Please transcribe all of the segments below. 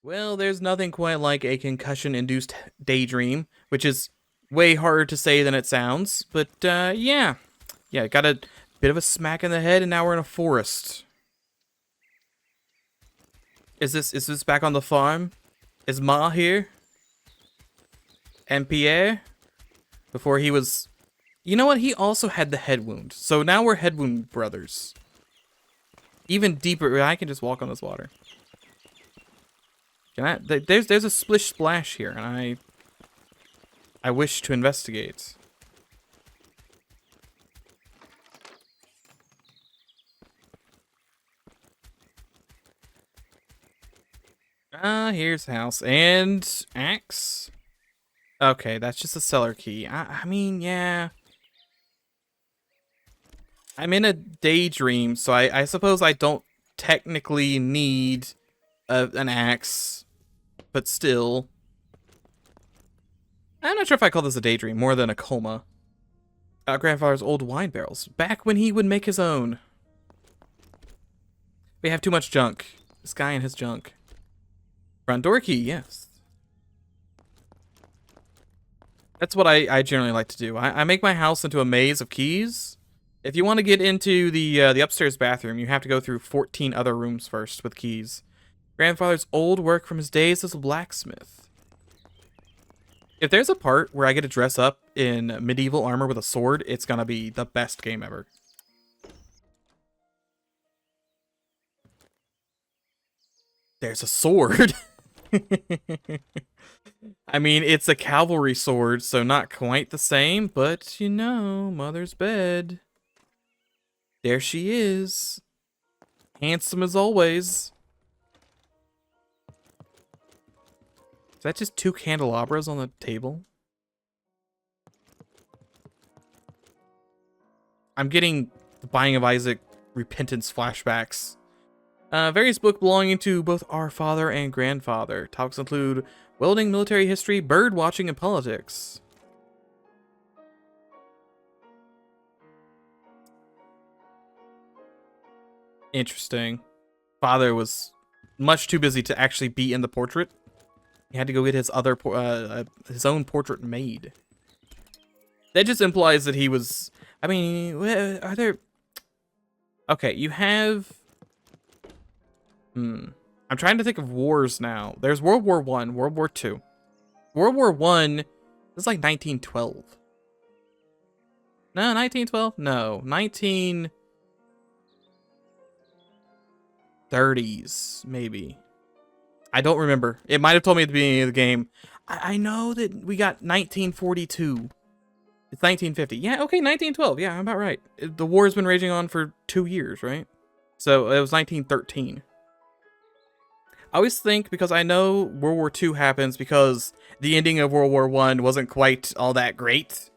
Well, there's nothing quite like a concussion-induced daydream, which is way harder to say than it sounds. But yeah, got a bit of a smack in the head, and now we're in a forest. Is this back on the farm? Is Ma here? And Pierre? Before he was, you know what? He also had the head wound, so now we're head wound brothers. Even deeper. I can just walk on this water. Can I? There's a splish splash here, and I wish to investigate. Here's house and axe. Okay, that's just a cellar key. I mean, yeah. I'm in a daydream, so I suppose I don't technically need an axe, but still. I'm not sure if I call this a daydream more than a coma. Grandfather's old wine barrels, back when he would make his own. We have too much junk. This guy and his junk. Front door key, yes. That's what I generally like to do. I make my house into a maze of keys. If you want to get into the upstairs bathroom, you have to go through 14 other rooms first with keys. Grandfather's old work from his days as a blacksmith. If there's a part where I get to dress up in medieval armor with a sword, it's gonna be the best game ever. There's a sword. I mean, it's a cavalry sword, so not quite the same, but you know, mother's bed. There she is. Handsome as always. Is that just two candelabras on the table? I'm getting the Binding of Isaac repentance flashbacks. Various books belonging to both our father and grandfather. Topics include welding, military history, bird watching, and politics. Interesting. Father was much too busy to actually be in the portrait. He had to go get his his own portrait made. That just implies that he was. I mean, are there? Okay, you have. I'm trying to think of wars now. There's World War One, World War Two. World War One is like 1912. No, 1912. No, 1930s maybe. I don't remember. It might have told me at the beginning of the game. I know that we got 1942. It's 1950. Yeah, okay, 1912. Yeah, I'm about right. The war has been raging on for 2 years, right? So it was 1913. I always think, because I know World War II happens because the ending of World War I wasn't quite all that great.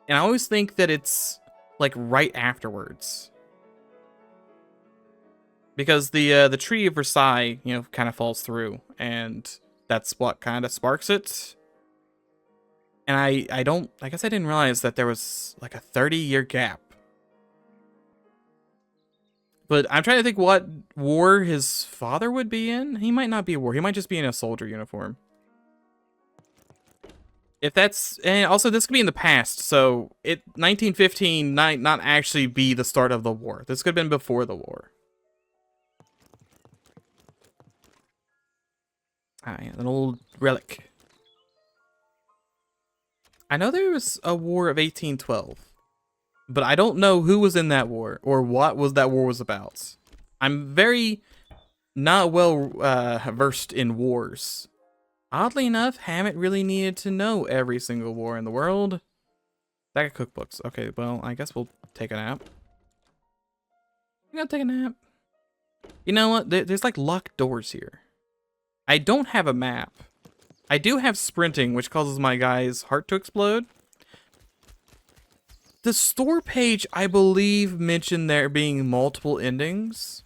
And I always think that it's like right afterwards. Because the Treaty of Versailles, you know, kind of falls through, and that's what kind of sparks it. And I guess I didn't realize that there was like a 30-year gap. But I'm trying to think what war his father would be in. He might not be a war. He might just be in a soldier uniform. If that's, and also this could be in the past, so 1915 might not actually be the start of the war. This could have been before the war. Ah, yeah, an old relic. I know there was a war of 1812, but I don't know who was in that war or what was that war was about. I'm very not well versed in wars. Oddly enough, haven't really needed to know every single war in the world. Stack of cookbooks. Okay, well, I guess we'll take a nap. I'm gonna take a nap. You know what? There's like locked doors here. I don't have a map. I do have sprinting, which causes my guy's heart to explode. The store page, I believe, mentioned there being multiple endings.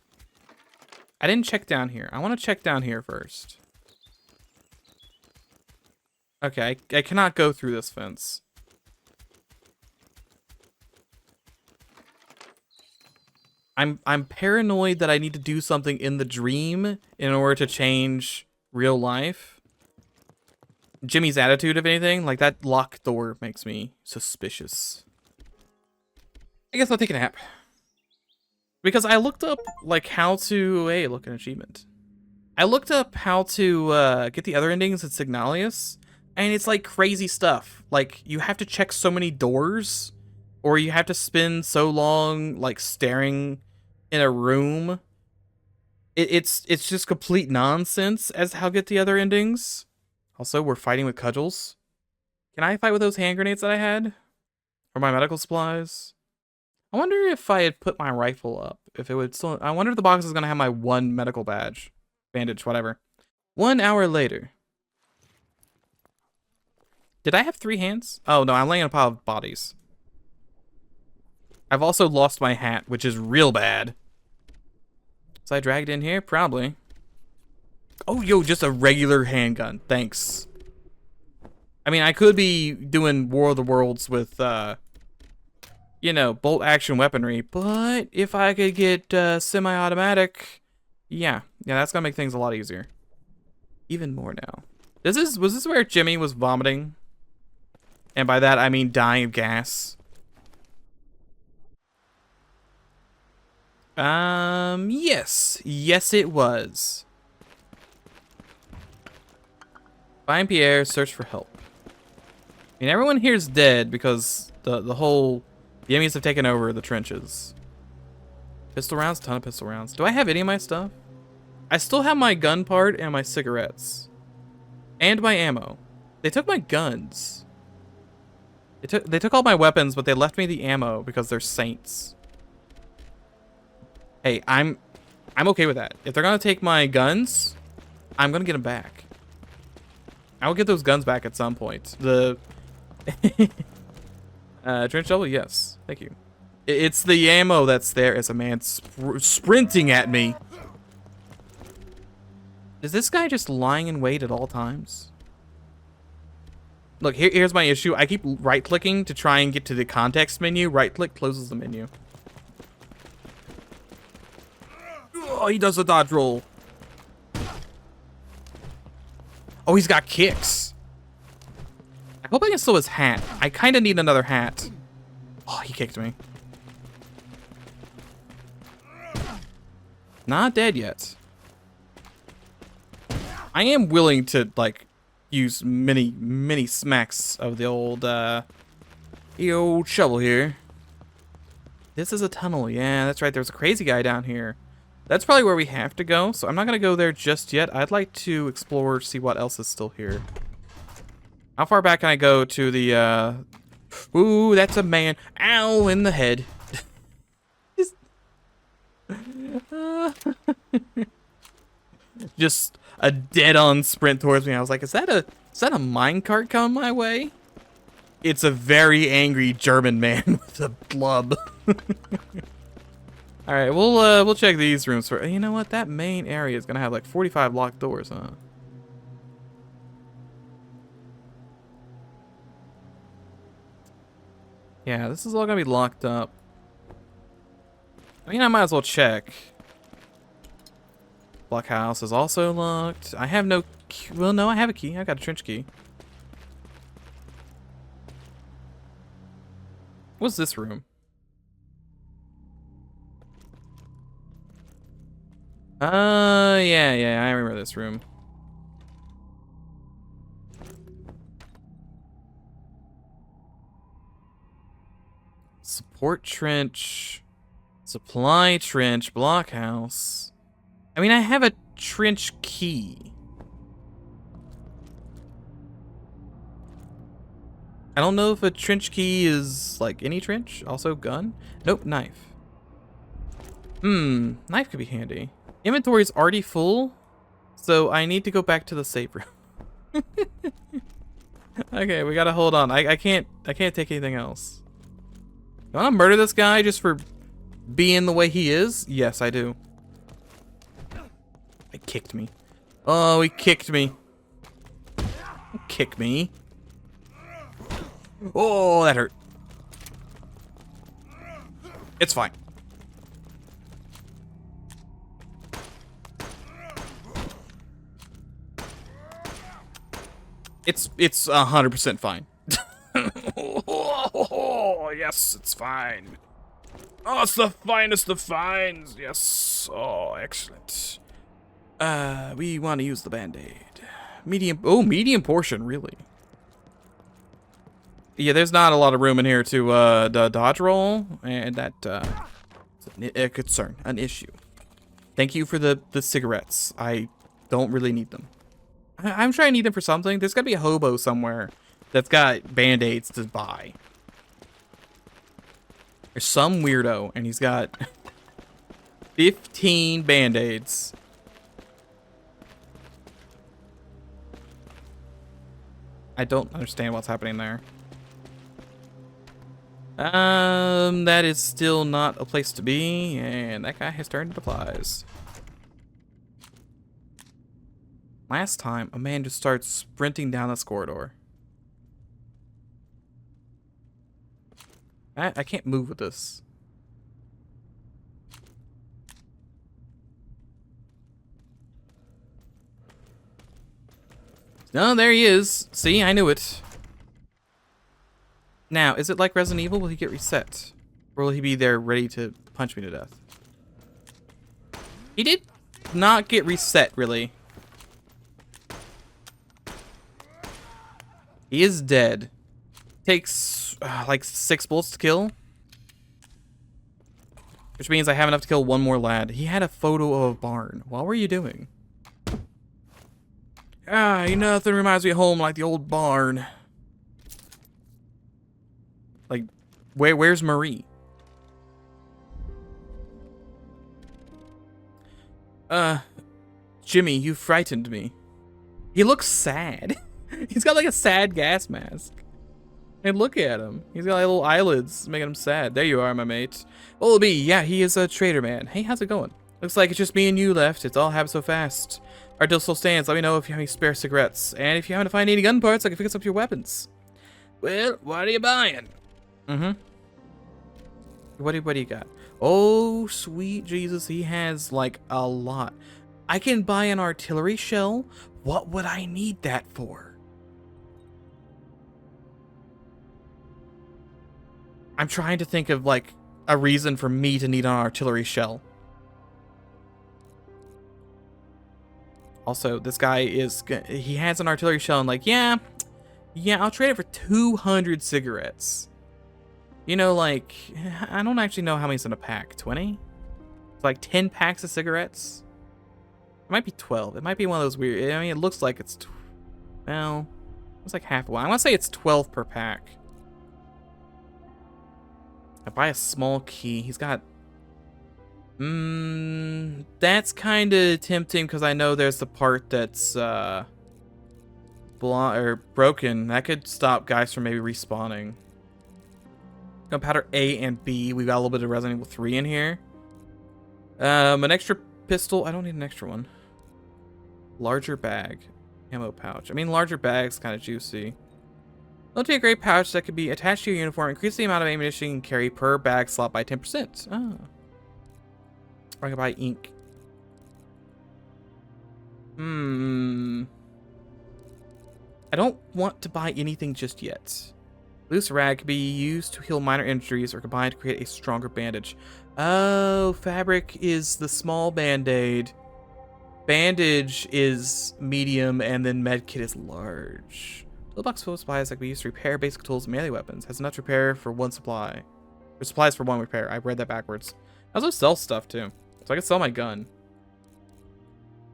I didn't check down here. I want to check down here first. Okay, I cannot go through this fence. I'm paranoid that I need to do something in the dream in order to change real life. Jimmy's attitude, if anything, like that locked door makes me suspicious. I guess I'll take a nap. Because I looked up, like, how to... Hey, look, an achievement. I looked up how to get the other endings at Signalius, and it's, like, crazy stuff. Like, you have to check so many doors, or you have to spend so long, like, staring in a room. It's just complete nonsense as to how to get the other endings. Also, we're fighting with cudgels. Can I fight with those hand grenades that I had? Or my medical supplies? I wonder if I had put my rifle up, if it would still... I wonder if the box is going to have my one medical badge. Bandage, whatever. 1 hour later. Did I have 3 hands? Oh, no, I'm laying in a pile of bodies. I've also lost my hat, which is real bad. Was I dragged in here? Probably. Oh, yo, just a regular handgun. Thanks. I mean, I could be doing War of the Worlds with, you know, bolt-action weaponry, but if I could get semi-automatic, yeah, that's gonna make things a lot easier. Even more now. Was this where Jimmy was vomiting? And by that, I mean dying of gas. Yes. Yes, it was. Find Pierre, search for help. I mean, everyone here's dead because the enemies have taken over the trenches. Pistol rounds, ton of pistol rounds. Do I have any of my stuff? I still have my gun part and my cigarettes. And my ammo. They took my guns. They took all my weapons, but they left me the ammo because they're saints. Hey, I'm okay with that. If they're gonna take my guns, I'm gonna get them back. I will get those guns back at some point. The trench shovel, yes, thank you. It's the ammo that's there as a man sprinting at me. Is this guy just lying in wait at all times? Look, here's my issue. I keep right-clicking to try and get to the context menu. Right-click closes the menu. Oh, he does a dodge roll. Oh, he's got kicks. I hope I can steal his hat. I kind of need another hat. Oh, he kicked me. Not dead yet. I am willing to, like, use many smacks of the old shovel here. This is a tunnel. Yeah, that's right. There's a crazy guy down here. That's probably where we have to go, so I'm not going to go there just yet. I'd like to explore, see what else is still here. How far back can I go to the, Ooh, that's a man. Ow, in the head. Just a dead-on sprint towards me. I was like, is that a minecart coming my way? It's a very angry German man with a club. All right, we'll check these rooms for. You know what? That main area is gonna have like 45 locked doors, huh? Yeah, this is all gonna be locked up. I mean, I might as well check. Blockhouse is also locked. I have no key. Well, no, I have a key. I got a trench key. What's this room? Yeah, I remember this room. Support trench, supply trench, blockhouse. I mean, I have a trench key. I don't know if a trench key is like any trench. Also gun. Nope, knife. Knife could be handy. Inventory is already full, so I need to go back to the save room. Okay, we gotta hold on. I can't take anything else. You wanna murder this guy just for being the way he is? Yes, I do. He kicked me. Oh, he kicked me. Kick me. Oh, that hurt. It's fine. It's 100% fine. Oh, yes, it's fine. Oh, it's the finest of fines. Yes. Oh, excellent. We want to use the band-aid. Medium. Oh, medium portion, really. Yeah, there's not a lot of room in here to dodge roll, and that is a concern, an issue. Thank you for the cigarettes. I don't really need them. I'm sure I need them for something. There's gotta be a hobo somewhere that's got band-aids to buy. There's some weirdo, and he's got 15 band-aids. I don't understand what's happening there. That is still not a place to be, and that guy has turned into flies. Last time, a man just started sprinting down this corridor. I can't move with this. No, there he is. See, I knew it. Now, is it like Resident Evil? Will he get reset? Or will he be there ready to punch me to death? He did not get reset, really. He is dead. Takes like 6 bullets to kill. Which means I have enough to kill one more lad. He had a photo of a barn. What were you doing? Nothing reminds me of home like the old barn. Like, where's Marie? Jimmy, you frightened me. He looks sad. He's got like a sad gas mask. And look at him. He's got like little eyelids making him sad. There you are, my mate. Well, B, yeah, he is a traitor man. Hey, how's it going? Looks like it's just me and you left. It's all happened so fast. Our deal still stands. Let me know if you have any spare cigarettes. And if you happen to find any gun parts, I can fix up your weapons. Well, what are you buying? What do you got? Oh, sweet Jesus. He has like a lot. I can buy an artillery shell. What would I need that for? I'm trying to think of like a reason for me to need an artillery shell. Also, this guy he has an artillery shell and like, yeah, I'll trade it for 200 cigarettes. You know, like, I don't actually know how many's in a pack. 20? It's like 10 packs of cigarettes? It might be 12. It might be one of those weird, I mean, it looks like it's, well, it's like half a one. I want to say it's 12 per pack. I buy a small key. He's got, that's kind of tempting because I know there's the part that's, broken. That could stop guys from maybe respawning. Gunpowder A and B. We got a little bit of Resident Evil 3 in here. An extra pistol. I don't need an extra one. Larger bag. Ammo pouch. I mean, larger bag's kind of juicy. Military grade pouch that could be attached to your uniform. Increase the amount of ammunition you can carry per bag slot by 10%. Oh. Or I can buy ink. I don't want to buy anything just yet. Loose rag can be used to heal minor injuries or combined to create a stronger bandage. Oh, fabric is the small band-aid. Bandage is medium, and then medkit is large. Toolbox full of supplies that can be used to repair basic tools and melee weapons. Has enough to repair for 1 supply. Or supplies for 1 repair. I read that backwards. I also sell stuff too. So I can sell my gun.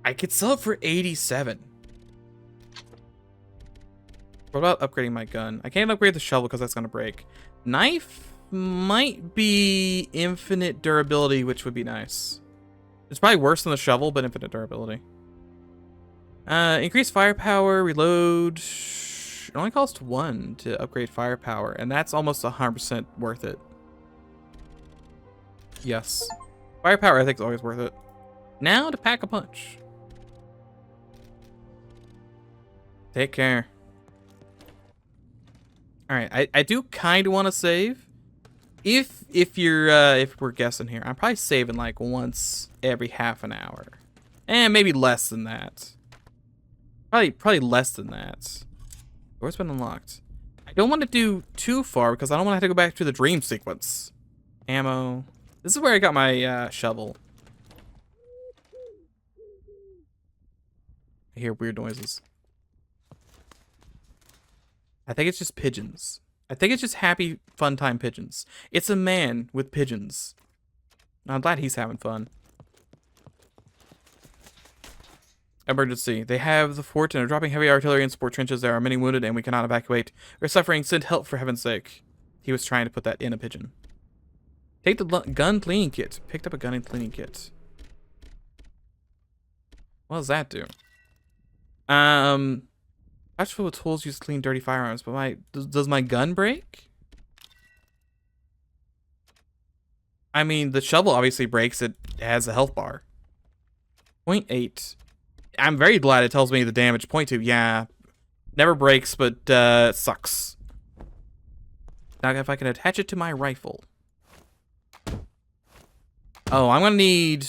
I could sell it for 87. What about upgrading my gun? I can't upgrade the shovel because that's going to break. Knife might be infinite durability, which would be nice. It's probably worse than the shovel, but infinite durability. Increase firepower, reload. It only costs 1 to upgrade firepower, and that's almost 100% worth it. Yes. Firepower, I think, is always worth it. Now to pack a punch. Take care. All right, I do kind of want to save. If we're guessing here, I'm probably saving like once every half an hour, and maybe less than that. Probably less than that. Door's been unlocked. I don't want to do too far because I don't want to have to go back to the dream sequence. Ammo. This is where I got my shovel. I hear weird noises. I think it's just pigeons. I think it's just happy, fun time pigeons. It's a man with pigeons. I'm glad he's having fun. Emergency. They have the fort and are dropping heavy artillery and support trenches. There are many wounded and we cannot evacuate. We're suffering. Send help for heaven's sake. He was trying to put that in a pigeon. Take the gun cleaning kit. Picked up a gun and cleaning kit. What does that do? Patch full of tools used to clean dirty firearms, but does my gun break? I mean, the shovel obviously breaks. It has a health bar. 0.8. I'm very glad it tells me the damage. 0.2. Yeah. Never breaks, but it sucks. Now if I can attach it to my rifle. Oh, I'm gonna need...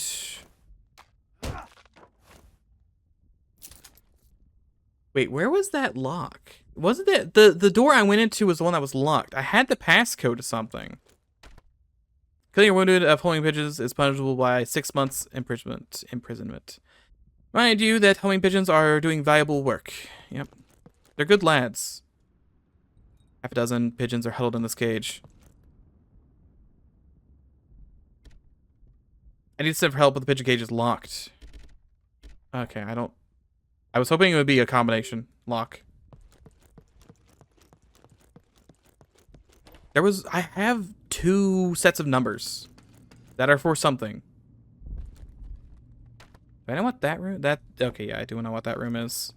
Wait, where was that lock? Wasn't it the door I went into was the one that was locked? I had the passcode to something. Killing your wounded of homing pigeons is punishable by 6 months imprisonment. Mind you that homing pigeons are doing valuable work. Yep. They're good lads. Half a dozen pigeons are huddled in this cage. I need to send for help, but the pigeon cage is locked. Okay, I was hoping it would be a combination lock. I have 2 sets of numbers that are for something. Do I know what that room? Okay, yeah, I do know what that room is.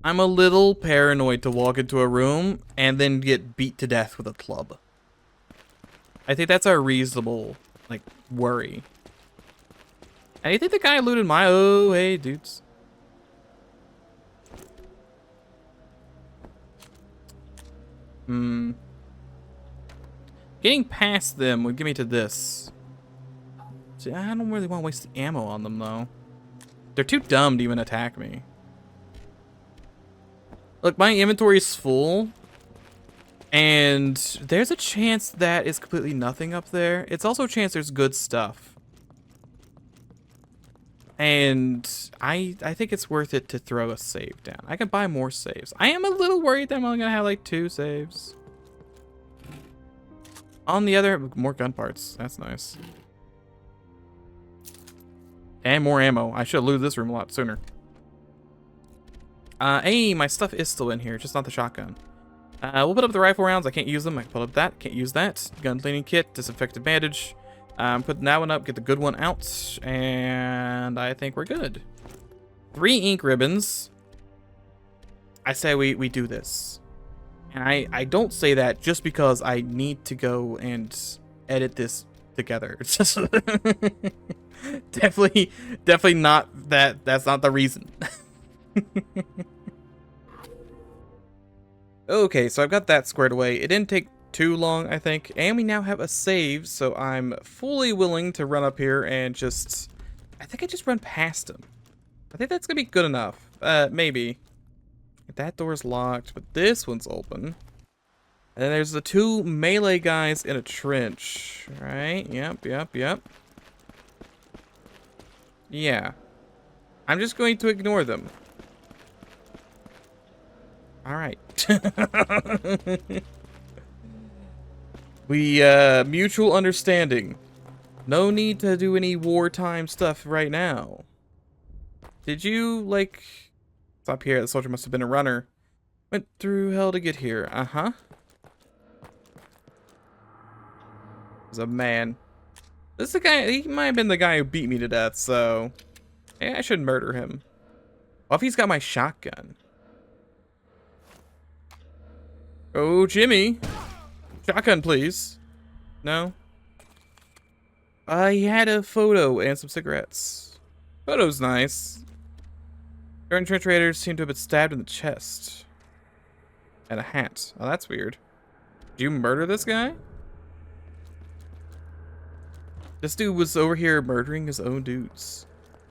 I'm a little paranoid to walk into a room and then get beat to death with a club. I think that's a reasonable, like, worry. And you think the guy looted my... Oh, hey, dudes. Getting past them would get me to this. See, I don't really want to waste the ammo on them, though. They're too dumb to even attack me. Look, my inventory is full. And there's a chance that it's completely nothing up there. It's also a chance there's good stuff. And I think it's worth it to throw a save down. I can buy more saves. I am a little worried that I'm only going to have like 2 saves. On the other, more gun parts. That's nice. And more ammo. I should have looted this room a lot sooner. Hey, my stuff is still in here, just not the shotgun. We'll put up the rifle rounds. I can't use them. I can put up that. Can't use that. Gun cleaning kit, disinfectant bandage. Put that one up, get the good one out, and I think we're good. 3 ink ribbons. I say we do this. And I don't say that just because I need to go and edit this together. It's just definitely not that. That's not the reason. Okay, so I've got that squared away. It didn't take too long, I think. And we now have a save, so I'm fully willing to run up here and just... I think I just run past him. I think that's gonna be good enough. Maybe. That door's locked, but this one's open. And then there's the 2 melee guys in a trench. Right? Yep. Yeah. I'm just going to ignore them. Alright. We, mutual understanding. No need to do any wartime stuff right now. Did you, like... Stop here, the soldier must have been a runner. Went through hell to get here. Uh-huh. There's a man. This is the guy, he might have been the guy who beat me to death, so... Maybe I should murder him. What if he's got my shotgun? Oh, Jimmy. Shotgun, please. No? He had a photo and some cigarettes. Photo's nice. Certain trench raiders seem to have been stabbed in the chest. And a hat. Oh, that's weird. Did you murder this guy? This dude was over here murdering his own dudes.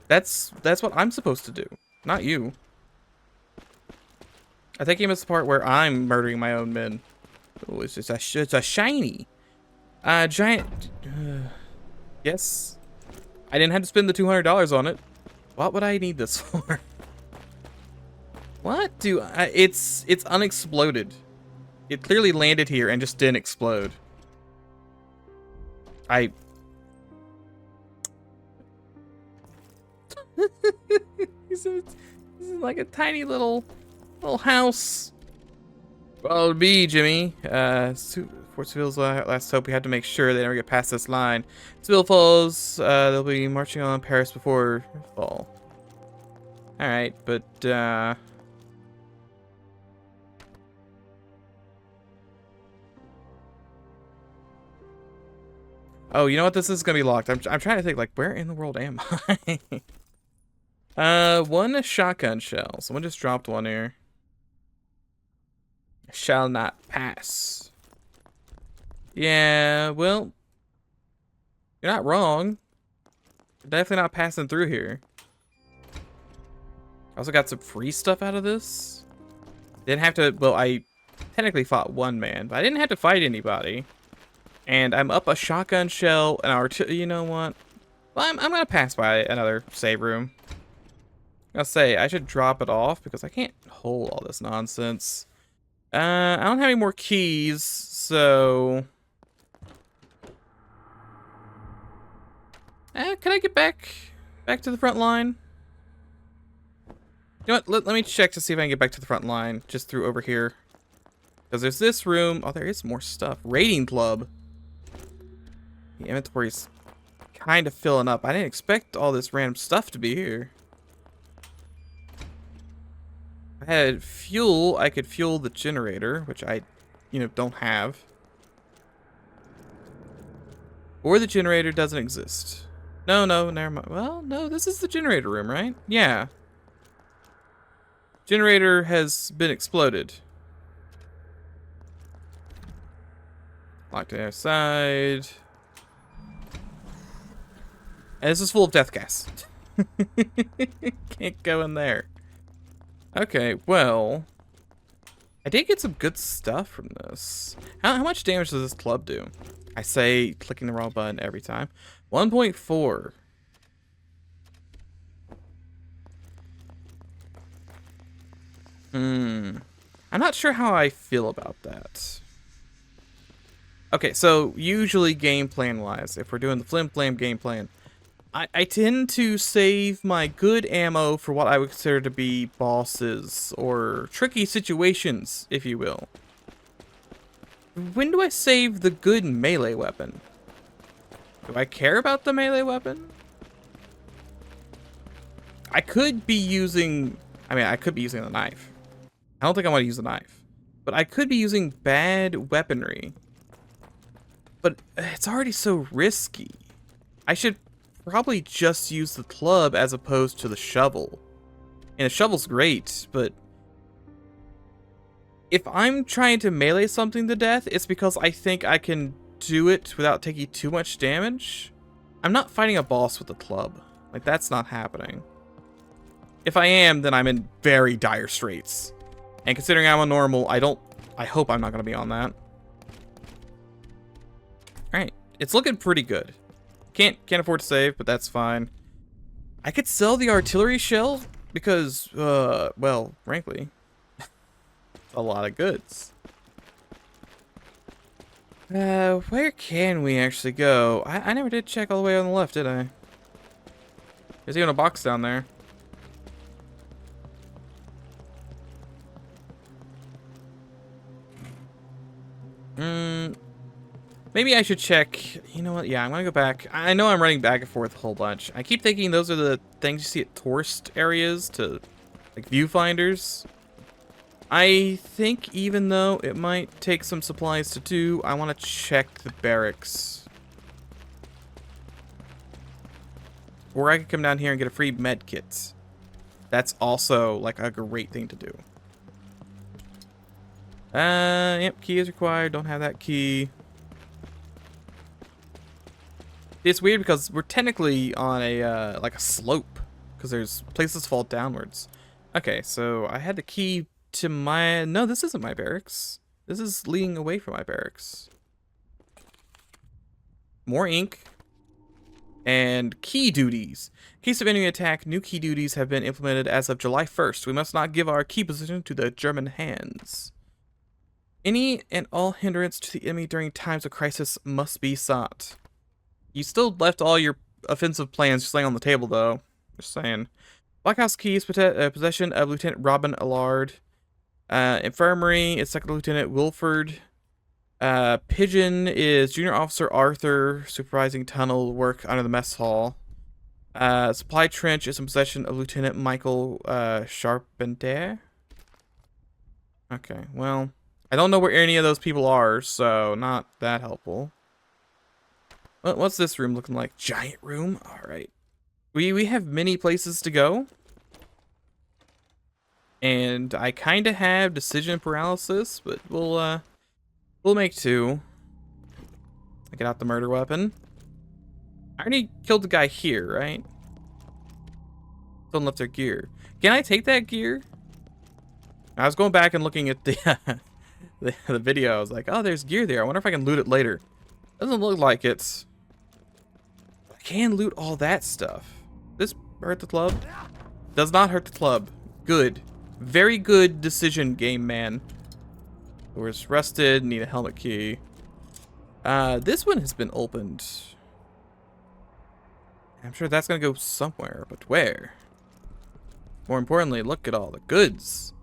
That's what I'm supposed to do, not you. I think you missed the part where I'm murdering my own men. Oh, it's a shiny. Giant. Yes. I didn't have to spend the $200 on it. What would I need this for? What do I... It's unexploded. It clearly landed here and just didn't explode. This is like a tiny little house. Well, it'll be, Jimmy. For Seville's last hope, we had to make sure they never get past this line. Seville falls, they'll be marching on Paris before fall. Alright, but, oh, you know what? This is gonna be locked. I'm trying to think, like, where in the world am I? One shotgun shell. Someone just dropped one here. Shall not pass. Yeah, well, you're not wrong. Definitely not passing through here. I also got some free stuff out of this. Didn't have to, well, I technically fought one man, but I didn't have to fight anybody. And I'm up a shotgun shell, an artillery, you know what? Well, I'm gonna pass by another save room. I'll say, I should drop it off because I can't hold all this nonsense. I don't have any more keys, so... can I get back to the front line? You know what, let me check to see if I can get back to the front line, just through over here. Because there's this room. Oh, there is more stuff. Raiding club. The inventory's kind of filling up. I didn't expect all this random stuff to be here. If I had fuel, I could fuel the generator, which I, don't have. Or the generator doesn't exist. No, never mind. Well, no, this is the generator room, right? Yeah. Generator has been exploded. Locked on the other side. And this is full of death gas. Can't go in there. Okay, well, I did get some good stuff from this. How much damage does this club do? I say clicking the wrong button every time. 1.4. I'm not sure how I feel about that. Okay, so usually game plan wise, if we're doing the flim flam game plan, I tend to save my good ammo for what I would consider to be bosses or tricky situations, if you will. When do I save the good melee weapon? Do I care about the melee weapon? I could be using the knife. I don't think I want to use the knife. But I could be using bad weaponry. But it's already so risky. I should probably just use the club as opposed to the shovel. And the shovel's great, but if I'm trying to melee something to death, it's because I think I can do it without taking too much damage. I'm not fighting a boss with a club. Like, that's not happening. If I am, then I'm in very dire straits. And considering I'm a normal, I hope I'm not going to be on that. Alright, it's looking pretty good. Can't afford to save, but that's fine. I could sell the artillery shell because, well, frankly, a lot of goods. Where can we actually go? I never did check all the way on the left, did I? There's even a box down there. Maybe I should check. You know what? Yeah, I'm gonna go back. I know I'm running back and forth a whole bunch. I keep thinking those are the things you see at tourist areas to, like, viewfinders. I think even though it might take some supplies to do, I want to check the barracks. Or I could come down here and get a free med kit. That's also, like, a great thing to do. Yep, key is required. Don't have that key. It's weird because we're technically on a, like a slope. Because there's places fall downwards. Okay, so I had the key to my... No, this isn't my barracks. This is leading away from my barracks. More ink. And key duties. In case of enemy attack, new key duties have been implemented as of July 1st. We must not give our key position to the German hands. Any and all hindrance to the enemy during times of crisis must be sought. You still left all your offensive plans just laying on the table, though. Just saying. Blockhouse Keys, possession of Lieutenant Robin Allard. Infirmary is Second Lieutenant Wilford. Pigeon is Junior Officer Arthur, supervising tunnel work under the mess hall. Supply Trench is in possession of Lieutenant Michael Charpentier. Okay, well, I don't know where any of those people are, so not that helpful. What's this room looking like? Giant room? Alright. We have many places to go. And I kind of have decision paralysis, but we'll make two. I get out the murder weapon. I already killed the guy here, right? Someone left their gear. Can I take that gear? I was going back and looking at the the video. I was like, oh, there's gear there. I wonder if I can loot it later. Doesn't look like it. I can loot all that stuff. This hurt the club? Does not hurt the club. Good. Very good decision, game man. Doors rusted. Need a helmet key. This one has been opened. I'm sure that's gonna go somewhere, but where? More importantly, look at all the goods.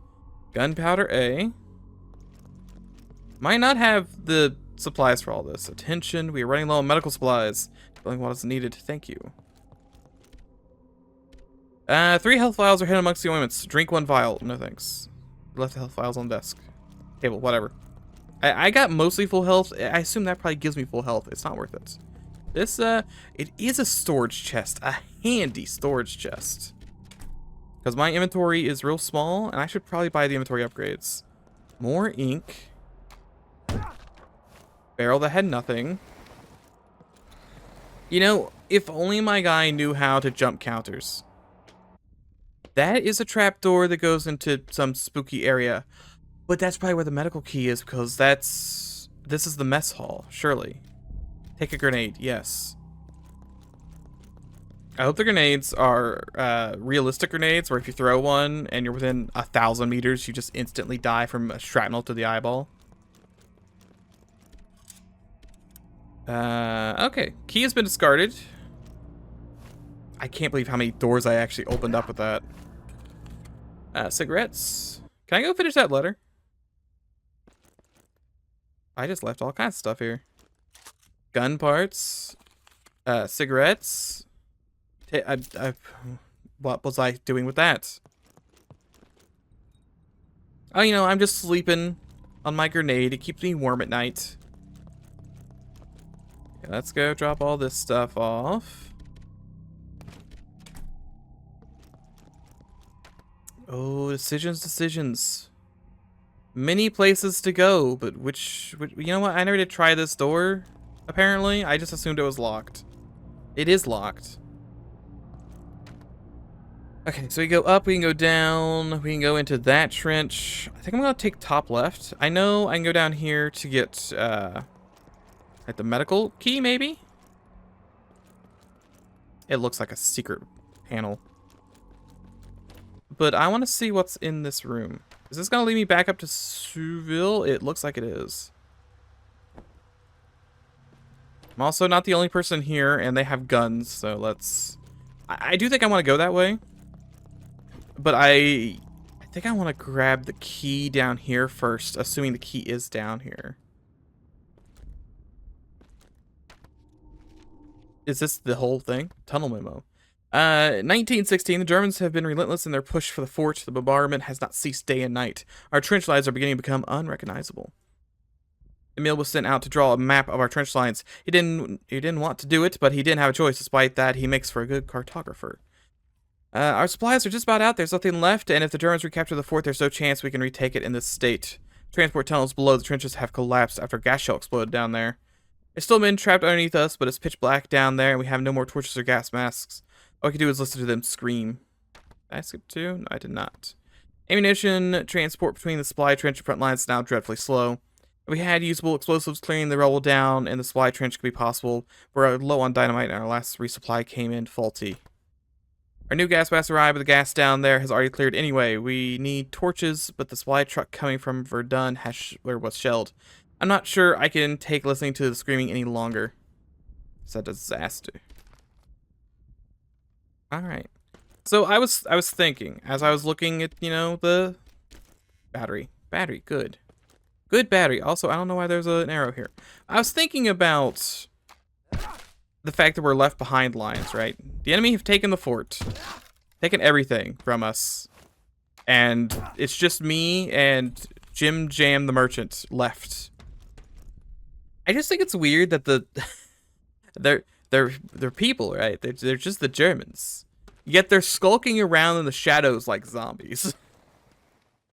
Gunpowder A. Might not have the supplies for all this. Attention, we are running low on medical supplies. Filling what is needed. Thank you. 3 health vials are hidden amongst the ointments. Drink 1 vial. No thanks. Left the health vials on the desk. Table, whatever. I got mostly full health. I assume that probably gives me full health. It's not worth it. This, it is a storage chest. A handy storage chest. Because my inventory is real small, and I should probably buy the inventory upgrades. More ink. Barrel that had nothing. You know, if only my guy knew how to jump counters. That is a trapdoor that goes into some spooky area. But that's probably where the medical key is, because this is the mess hall, surely. Take a grenade, yes. I hope the grenades are realistic grenades, where if you throw one and you're within 1,000 meters, you just instantly die from a shrapnel to the eyeball. Okay, key has been discarded. I can't believe how many doors I actually opened up with that. Cigarettes. Can I go finish that letter? I just left all kinds of stuff here. Gun parts. Cigarettes. What was I doing with that? Oh, you know, I'm just sleeping on my grenade. It keeps me warm at night. Okay, let's go drop all this stuff off. Oh, decisions. Many places to go, but which, you know what? I never did try this door, apparently. I just assumed it was locked. It is locked. Okay, so we go up, we can go down, we can go into that trench. I think I'm gonna take top left. I know I can go down here to get, like the medical key, maybe? It looks like a secret panel. But I want to see what's in this room. Is this going to lead me back up to Souville? It looks like it is. I'm also not the only person here, and they have guns, so let's... I do think I want to go that way. But I think I want to grab the key down here first, assuming the key is down here. Is this the whole thing? Tunnel memo. 1916, the Germans have been relentless in their push for the fort. The bombardment has not ceased day and night. Our trench lines are beginning to become unrecognizable. Emil was sent out to draw a map of our trench lines. He didn't want to do it, but he didn't have a choice. Despite that, he makes for a good cartographer. Our supplies are just about out. There's nothing left, and if the Germans recapture the fort, there's no chance we can retake it in this state. Transport tunnels below the trenches have collapsed after a gas shell exploded down there. There's still men trapped underneath us, but it's pitch black down there, and we have no more torches or gas masks. All I can do is listen to them scream. Did I skip 2? No, I did not. Ammunition transport between the supply trench and front lines is now dreadfully slow. We had usable explosives clearing the rubble down, and the supply trench could be possible. We're low on dynamite, and our last resupply came in faulty. Our new gas mask arrived, but the gas down there has already cleared anyway. We need torches, but the supply truck coming from Verdun was shelled. I'm not sure I can take listening to the screaming any longer. It's a disaster. Alright. So I was thinking, as I was looking at, the battery. Battery, good. Good battery. Also, I don't know why there's an arrow here. I was thinking about the fact that we're left behind lines, right? The enemy have taken the fort. Taken everything from us. And it's just me and Jim Jam the Merchant left. I just think it's weird that they're people, right? They're just the Germans. Yet they're skulking around in the shadows like zombies.